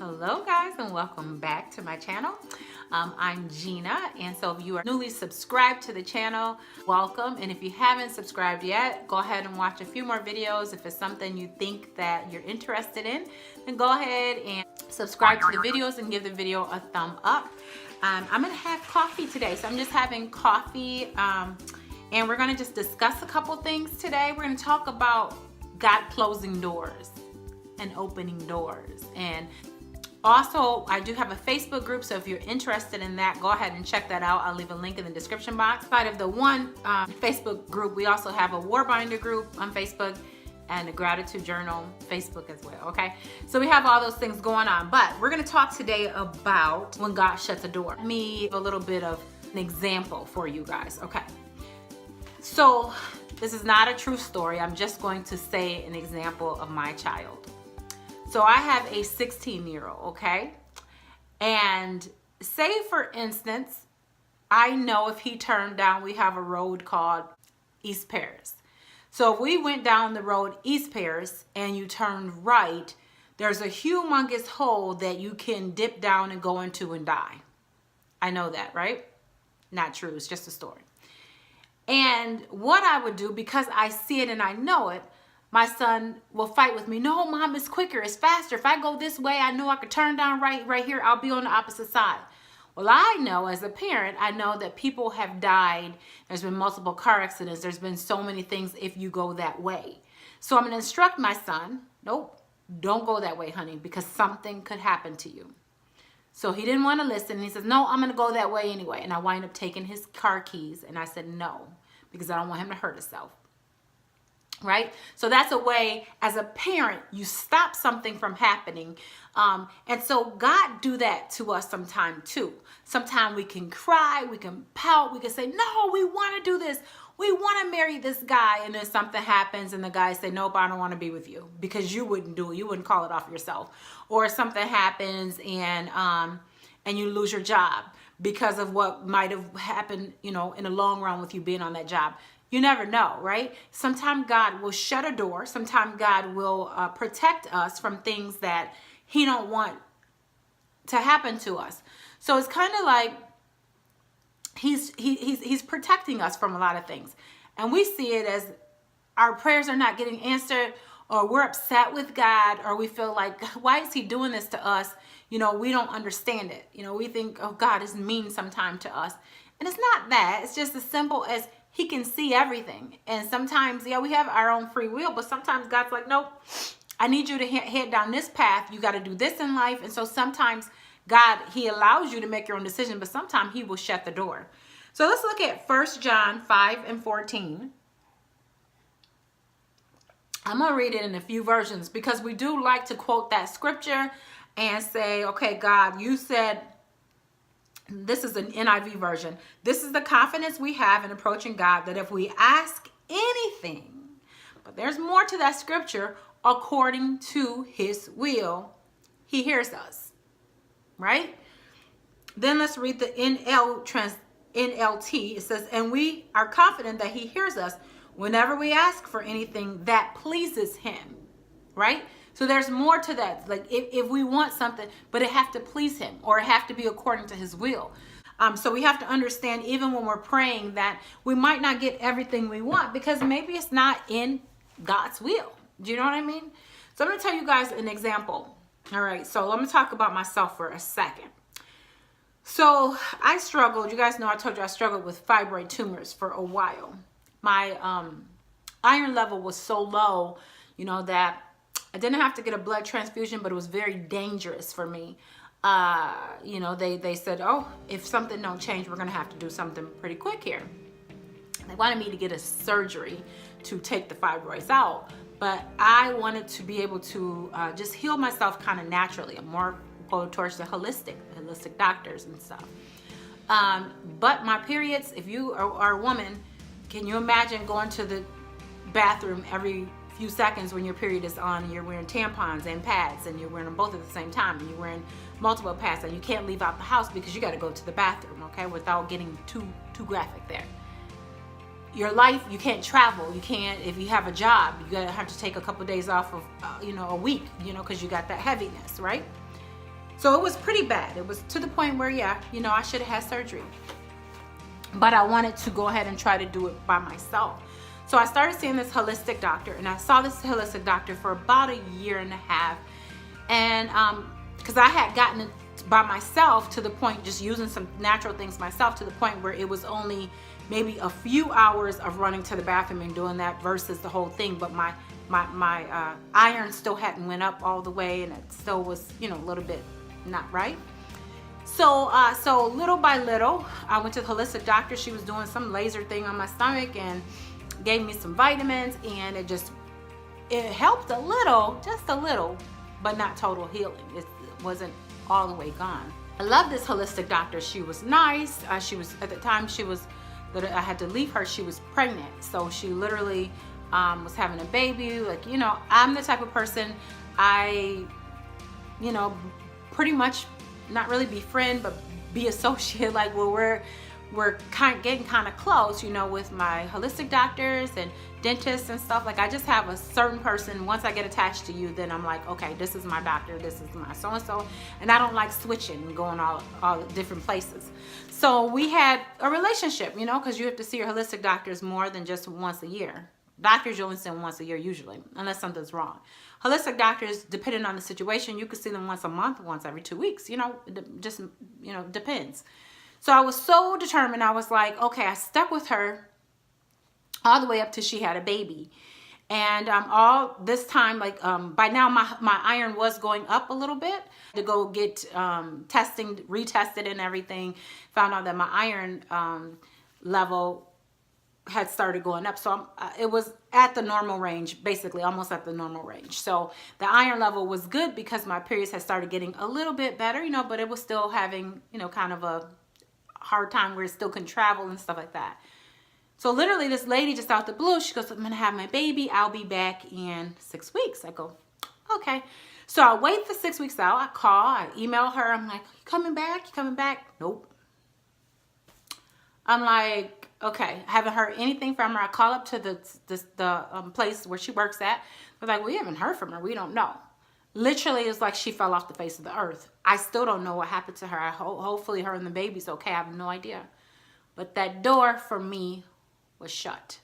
Hello guys, and welcome back to my channel. I'm Gina, and so if you are newly subscribed to the channel, welcome. And if you haven't subscribed yet, go ahead and watch a few more videos. If it's something you think that you're interested in, then go ahead and subscribe to the videos and give the video a thumb up. I'm gonna have coffee today, so I'm just having coffee, and we're gonna just discuss a couple things today. We're gonna talk about God closing doors and opening doors. And also, I do have a Facebook group, so if you're interested in that, go ahead and check that out. I'll leave a link in the description box. Outside of the one Facebook group, we also have a Warbinder group on Facebook and a Gratitude Journal Facebook as well, okay? So we have all those things going on, but we're gonna talk today about when God shuts a door. Let me give a little bit of an example for you guys, okay? So this is not a true story. I'm just going to say an example of my child. So I have a 16-year-old, okay? And say for instance, I know if he turned down, we have a road called East Paris. So if we went down the road East Paris and you turned right, there's a humongous hole that you can dip down and go into and die. I know that, right? Not true, it's just a story. And what I would do, because I see it and I know it, my son will fight with me. No, Mom, it's quicker, it's faster. If I go this way, I know I could turn down right here. I'll be on the opposite side. Well, I know as a parent, I know that people have died. There's been multiple car accidents. There's been so many things if you go that way. So I'm going to instruct my son, nope, don't go that way, honey, because something could happen to you. So he didn't want to listen. He says, no, I'm going to go that way anyway. And I wind up taking his car keys. And I said, no, because I don't want him to hurt himself. Right? So that's a way, as a parent, you stop something from happening. And so God do that to us sometime too. Sometimes we can cry, we can pout, we can say, no, we want to do this. We want to marry this guy. And then something happens and the guy say, nope, I don't want to be with you, because you wouldn't do it. You wouldn't call it off yourself. Or something happens and you lose your job because of what might have happened, you know, in the long run with you being on that job. You never know, right? Sometimes God will shut a door. Sometimes God will protect us from things that he don't want to happen to us. So it's kind of like he's protecting us from a lot of things. And we see it as our prayers are not getting answered, or we're upset with God, or we feel like, why is he doing this to us? You know, we don't understand it. You know, we think, oh, God is mean sometimes to us. And it's not that. It's just as simple as he can see everything. And sometimes, yeah, we have our own free will, but sometimes God's like, nope, I need you to head down this path. You got to do this in life. And so sometimes God, he allows you to make your own decision, but sometimes he will shut the door. So let's look at 1 John 5:14. I'm going to read it in a few versions because we do like to quote that scripture and say, okay, God, you said, this is an NIV version. This is the confidence we have in approaching God, that if we ask anything, but there's more to that scripture, according to his will, he hears us, right? Then let's read the NLT. It says, and we are confident that he hears us whenever we ask for anything that pleases him, right? So there's more to that. Like if we want something, but it have to please him, or it have to be according to his will. So we have to understand, even when we're praying, that we might not get everything we want because maybe it's not in God's will. Do you know what I mean? So I'm going to tell you guys an example. All right. So let me talk about myself for a second. So I struggled. You guys know, I told you I struggled with fibroid tumors for a while. My iron level was so low, you know, that I didn't have to get a blood transfusion, but it was very dangerous for me. You know, they said, oh, if something don't change, we're going to have to do something pretty quick here. They wanted me to get a surgery to take the fibroids out, but I wanted to be able to just heal myself kind of naturally. I'm more go towards the holistic doctors and stuff. But my periods, if you are a woman, can you imagine going to the bathroom every few seconds when your period is on, and you're wearing tampons and pads, and you're wearing them both at the same time, and you're wearing multiple pads, and you can't leave out the house because you got to go to the bathroom, okay, without getting too graphic there. Your life, you can't travel, you can't, if you have a job, you gotta have to take a couple of days off of, you know, a week, you know, because you got that heaviness, right? So it was pretty bad. It was to the point where, yeah, you know, I should have had surgery. But I wanted to go ahead and try to do it by myself. So I started seeing this holistic doctor, and I saw this holistic doctor for about a year and a half. And because I had gotten it by myself to the point, just using some natural things myself, to the point where it was only maybe a few hours of running to the bathroom and doing that versus the whole thing. But my iron still hadn't went up all the way, and it still was, you know, a little bit not right. So so little by little, I went to the holistic doctor. She was doing some laser thing on my stomach and gave me some vitamins, and it helped a little, just a little, but not total healing. It wasn't all the way gone. I love this holistic doctor. She was nice. She was, at the time I had to leave her, she was pregnant. So she literally was having a baby. Like, you know, I'm the type of person, you know, pretty much not really be friend, but be associate. Like, well, we're getting kind of close, you know, with my holistic doctors and dentists and stuff. Like, I just have a certain person. Once I get attached to you, then I'm like, okay, this is my doctor, this is my so-and-so. And I don't like switching and going all different places. So we had a relationship, you know, because you have to see your holistic doctors more than just once a year. Doctors, you only see them once a year usually, unless something's wrong. Holistic doctors, depending on the situation, you could see them once a month, once every 2 weeks, you know, just, you know, depends. So I was so determined. I was like, okay, I stuck with her all the way up till she had a baby. And all this time, like, by now my iron was going up a little bit. To go get testing, retested and everything, found out that my iron level had started going up. So it was at the normal range, basically almost at the normal range. So the iron level was good because my periods had started getting a little bit better, you know, but it was still having, you know, kind of a hard time where it still can travel and stuff like that. So literally this lady just out the blue, she goes, I'm gonna have my baby, I'll be back in 6 weeks. I go, okay. So I wait for 6 weeks out. I call, I email her. I'm like, you coming back? You coming back? Nope. I'm like, okay, I haven't heard anything from her. I call up to the place where she works at. They're like, we haven't heard from her. We don't know. Literally, it's like she fell off the face of the earth. I still don't know what happened to her. Hopefully her and the baby's okay. I have no idea. But that door for me was shut.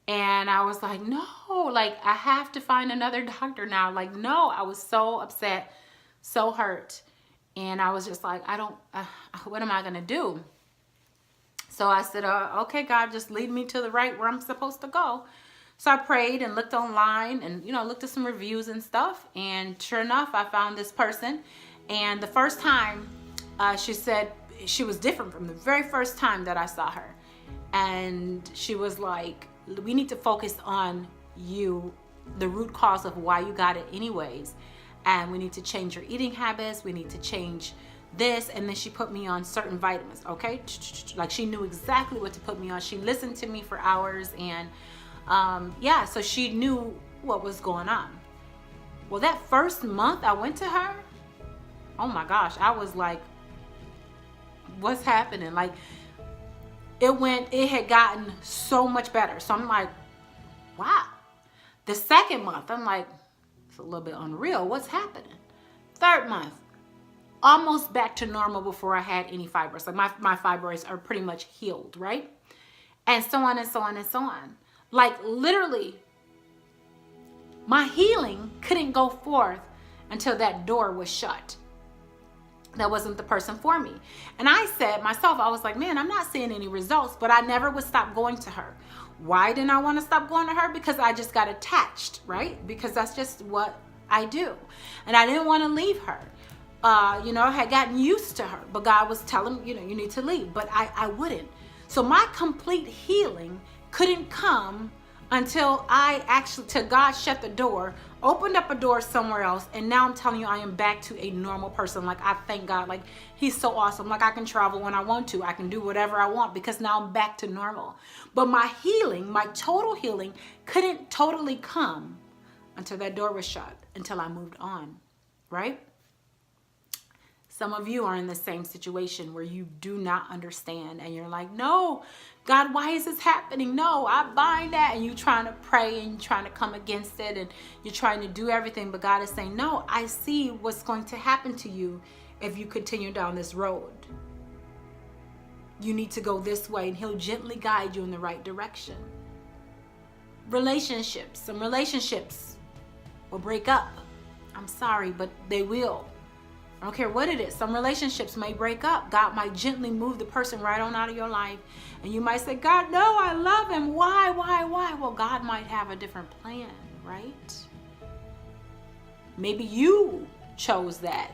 And I was like, no, like, I have to find another doctor now. Like, no, I was so upset, so hurt. And I was just like, what am I going to do? So I said, okay, God, just lead me to the right where I'm supposed to go. So I prayed and looked online and, you know, looked at some reviews and stuff. And sure enough, I found this person. And the first time, she said she was different from the very first time that I saw her. And she was like, we need to focus on you, the root cause of why you got it anyways. And we need to change your eating habits. We need to change this. And then she put me on certain vitamins, okay? Like, she knew exactly what to put me on. She listened to me for hours. And yeah, so she knew what was going on. Well, that first month I went to her, oh my gosh, I was like, what's happening? Like, it had gotten so much better. So I'm like, wow. The second month, I'm like, it's a little bit unreal. What's happening? Third month, almost back to normal before I had any fibroids. Like, my fibroids are pretty much healed, right? And so on and so on and so on. Like, literally, my healing couldn't go forth until that door was shut. That wasn't the person for me. And I said myself, I was like, man, I'm not seeing any results, but I never would stop going to her. Why didn't I want to stop going to her? Because I just got attached, right? Because that's just what I do. And I didn't want to leave her. You know, I had gotten used to her, but God was telling me, you know, you need to leave, but I wouldn't. So my complete healing couldn't come until till God shut the door, opened up a door somewhere else. And now I'm telling you, I am back to a normal person. Like, I thank God, like, he's so awesome. Like, I can travel when I want to. I can do whatever I want because now I'm back to normal. But my healing, my total healing, couldn't totally come until that door was shut, until I moved on, right? Some of you are in the same situation where you do not understand and you're like, no, God, why is this happening? No, I bind that. And you're trying to pray and you're trying to come against it and you're trying to do everything. But God is saying, no, I see what's going to happen to you if you continue down this road. You need to go this way, and he'll gently guide you in the right direction. Relationships, some relationships will break up. I'm sorry, but they will. I don't care what it is. Some relationships may break up. God might gently move the person right on out of your life. And you might say, God, no, I love him. Why? Well, God might have a different plan, right? Maybe you chose that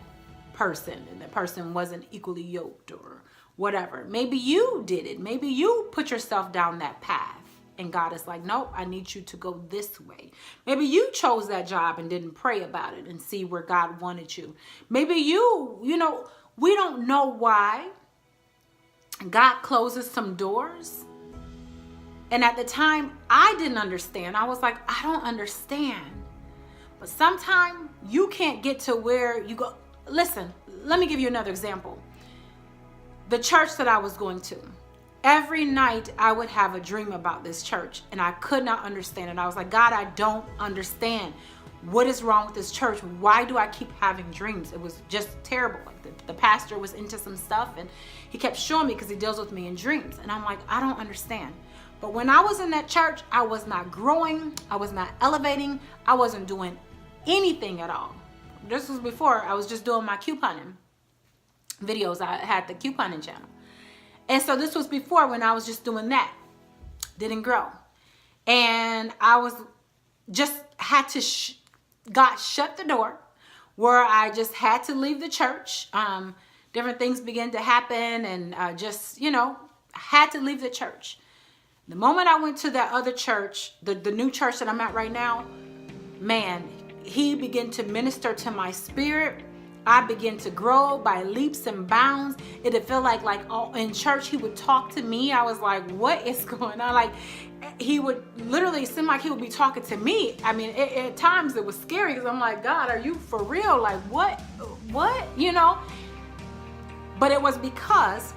person and the person wasn't equally yoked or whatever. Maybe you did it. Maybe you put yourself down that path. And God is like, nope, I need you to go this way. Maybe you chose that job and didn't pray about it and see where God wanted you. Maybe we don't know why God closes some doors. And at the time, I didn't understand. I was like, I don't understand. But sometimes you can't get to where you go. Listen, let me give you another example. The church that I was going to. Every night I would have a dream about this church and I could not understand it. I was like, God, I don't understand. What is wrong with this church? Why do I keep having dreams? It was just terrible. Like the pastor was into some stuff and he kept showing me because he deals with me in dreams. And I'm like, I don't understand. But when I was in that church, I was not growing. I was not elevating. I wasn't doing anything at all. This was before I was just doing my couponing videos. I had the couponing channel. And so this was before when I was just doing that. Didn't grow. And I was just had to, God shut the door where I just had to leave the church. Different things began to happen and had to leave the church. The moment I went to that other church, the new church that I'm at right now, man, he began to minister to my spirit. I began to grow by leaps and bounds. It felt like in church, he would talk to me. I was like, what is going on? Like, he would literally seem like he would be talking to me. I mean, at times it was scary because I'm like, God, are you for real? Like, what? But it was because,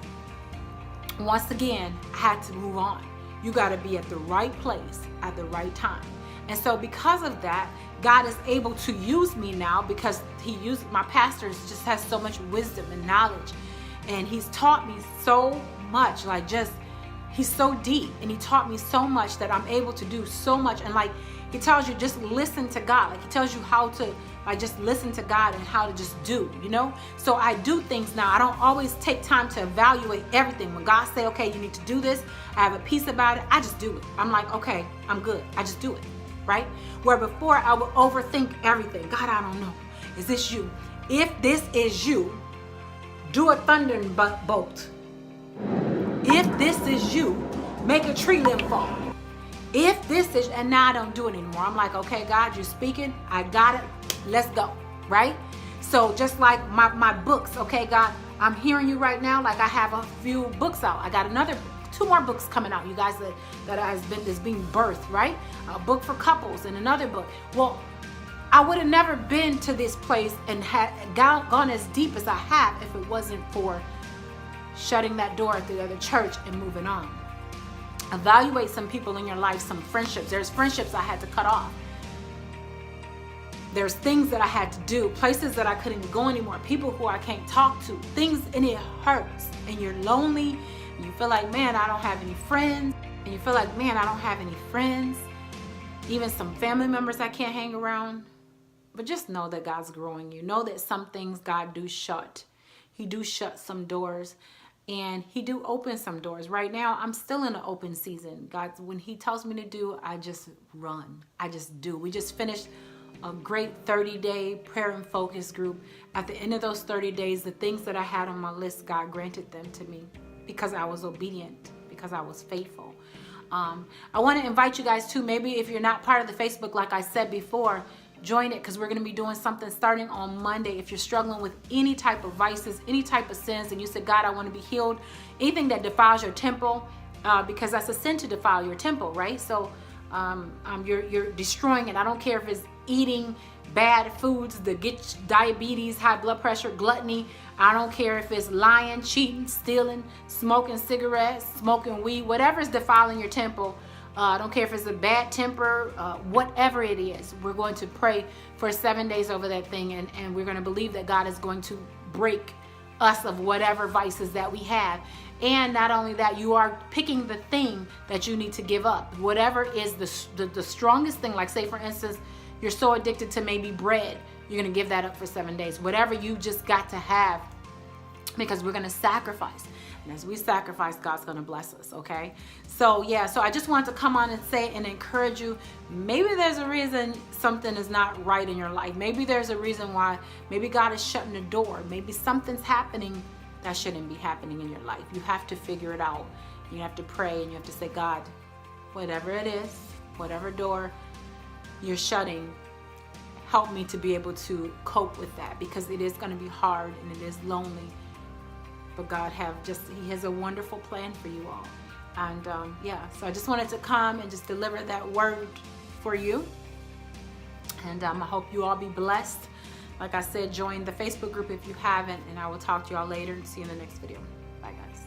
once again, I had to move on. You got to be at the right place at the right time. And so because of that, God is able to use me now because my pastor just has so much wisdom and knowledge. And he's taught me so much, he's so deep and he taught me so much that I'm able to do so much. And he tells you, just listen to God. He tells you how to just listen to God and how to just do, So I do things now. I don't always take time to evaluate everything. When God say, okay, you need to do this, I have a peace about it, I just do it. I'm like, okay, I'm good. I just do it. Right? Where before I would overthink everything. God, I don't know. Is this you? If this is you, do a thunderbolt. If this is you, make a tree limb fall. If this is, and now I don't do it anymore. I'm like, okay, God, you're speaking. I got it. Let's go. Right? So just like my books, okay, God, I'm hearing you right now. Like I have a few books out. I got 2 more books coming out, you guys, that is being birthed, right? A book for couples and another book. Well, I would have never been to this place and had gone as deep as I have if it wasn't for shutting that door at the other church and moving on. Evaluate some people in your life, some friendships. There's friendships I had to cut off. There's things that I had to do, places that I couldn't go anymore, people who I can't talk to, things, and it hurts. And you're lonely. You feel like, man, I don't have any friends. And you feel like, man, I don't have any friends. Even some family members I can't hang around. But just know that God's growing you. Know that some things God do shut. He do shut some doors. And he do open some doors. Right now, I'm still in an open season. God, when he tells me to do, I just run. I just do. We just finished a great 30-day prayer and focus group. At the end of those 30 days, the things that I had on my list, God granted them to me. Because I was obedient, because I was faithful. I want to invite you guys too, maybe if you're not part of the Facebook, like I said before, join it because we're going to be doing something starting on Monday. If you're struggling with any type of vices, any type of sins, and you said, God, I want to be healed, anything that defiles your temple, because that's a sin to defile your temple, right? So you're destroying it. I don't care if it's eating, bad foods that get diabetes, high blood pressure, gluttony. I don't care if it's lying, cheating, stealing, smoking cigarettes, smoking weed, whatever's defiling your temple. I don't care if it's a bad temper, whatever it is. We're going to pray for 7 days over that thing, and we're going to believe that God is going to break us of whatever vices that we have. And not only that, you are picking the thing that you need to give up. Whatever is the strongest thing, like say for instance, you're so addicted to maybe bread, you're going to give that up for 7 days. Whatever you just got to have, because we're going to sacrifice. And as we sacrifice, God's going to bless us, okay? So yeah, so I just wanted to come on and say and encourage you. Maybe there's a reason something is not right in your life. Maybe there's a reason why, maybe God is shutting the door. Maybe something's happening that shouldn't be happening in your life. You have to figure it out. You have to pray and you have to say, God, whatever it is, whatever door you're shutting, help me to be able to cope with that, because it is going to be hard and it is lonely. But God He has a wonderful plan for you all. And yeah, so I just wanted to come and just deliver that word for you. And I hope you all be blessed. Like I said, join the Facebook group if you haven't, and I will talk to you all later and see you in the next video. Bye, guys.